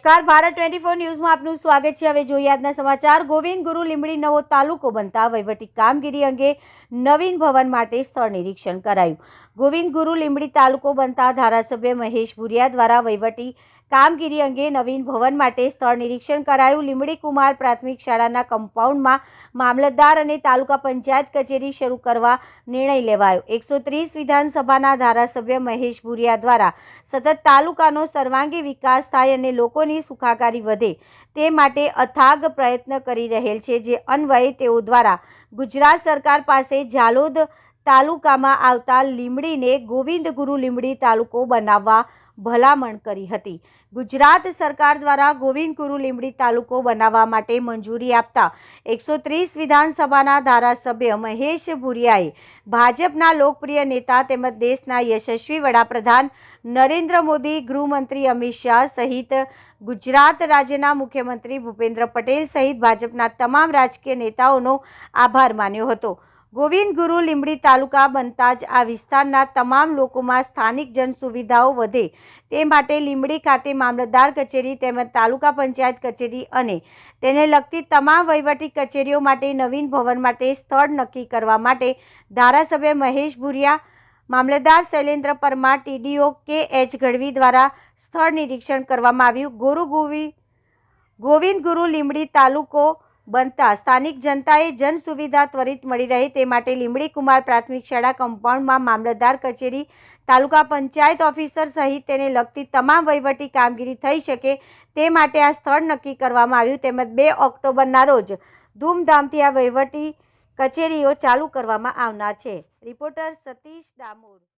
નમસ્કાર, ભારત 24 ન્યૂઝમાં આપનું સ્વાગત છે। હવે જોઈએ આજના સમાચાર। ગોવિંદ ગુરુ લીંબડી નવો તાલુકો બનતા વહીવટી કામગીરી અંગે નવીન ભવન માટે સ્થળ નિરીક્ષણ કરાયું। ગોવિંદ ગુરુ લીંબડી તાલુકો બનતા ધારાસભ્ય મહેશ ભુરિયા દ્વારા વહીવટી કામગીરી અંગે નવીન ભવન માટે સ્થળ નિરીક્ષણ કરાયું। લીંબડી કુમાર પ્રાથમિક શાળાના કમ્પાઉન્ડમાં મામલતદાર અને તાલુકા પંચાયત કચેરી શરૂ કરવા નિર્ણય લેવાયો। 130 વિધાનસભાના ધારાસભ્ય મહેશ ભુરિયા દ્વારા સતત તાલુકાનો સર્વાંગી વિકાસ થાય અને લોકોની સુખાકારી વધે તે માટે અથાગ પ્રયત્ન કરી રહેલ છે। જે અન્વયે તેઓ દ્વારા ગુજરાત સરકાર પાસે ઝાલોદ તાલુકામાં આવતા લીંબડીને ગોવિંદ ગુરુ લીંબડી તાલુકો બનાવવા ભલામણ કરી હતી। ગુજરાત સરકાર દ્વારા ગોવિંદ ગુરુ લીંબડી તાલુકો બનાવવા માટે મંજૂરી આપતા 130 વિધાનસભાના ધારાસભ્ય મહેશ ભુરિયાએ ભાજપના લોકપ્રિય નેતા તેમજ દેશના યશસ્વી વડાપ્રધાન નરેન્દ્ર મોદી, ગૃહમંત્રી અમિત શાહ સહિત ગુજરાત રાજ્યના મુખ્યમંત્રી ભૂપેન્દ્ર પટેલ સહિત ભાજપના તમામ રાજકીય નેતાઓનો આભાર માન્યો હતો। ગોવિંદ ગુરુ લીંબડી તાલુકા બનતા જ આ વિસ્તારના તમામ લોકોમાં સ્થાનિક જન સુવિધાઓ વધે તે માટે લીંબડી ખાતે મામલતદાર કચેરી તેમજ તાલુકા પંચાયત કચેરી અને તેને લગતી તમામ વહીવટી કચેરીઓ માટે નવીન ભવન માટે સ્થળ નક્કી કરવા માટે ધારાસભ્ય મહેશ ભુરિયા, મામલતદાર શૈલેન્દ્ર પરમાર, ટીડીઓ કે.એચ. ગઢવી દ્વારા સ્થળ નિરીક્ષણ કરવામાં આવ્યું। ગોવિંદ ગુરુ લીંબડી તાલુકો બનતા સ્થાનિક જનતાએ જન સુવિધા ત્વરિત મળી રહે તે માટે લીંબડી કુમાર પ્રાથમિક શાળા કમ્પાઉન્ડમાં મામલતદાર કચેરી, તાલુકા પંચાયત ઓફિસર સહિત તેને લગતી તમામ વહીવટી કામગીરી થઈ શકે તે માટે આ સ્થળ નક્કી કરવામાં આવ્યું। તેમજ 2 ઓક્ટોબરના રોજ ધૂમધામથી આ વહીવટી કચેરીઓ ચાલુ કરવામાં આવનાર છે। રિપોર્ટર સતીશ ડામોર।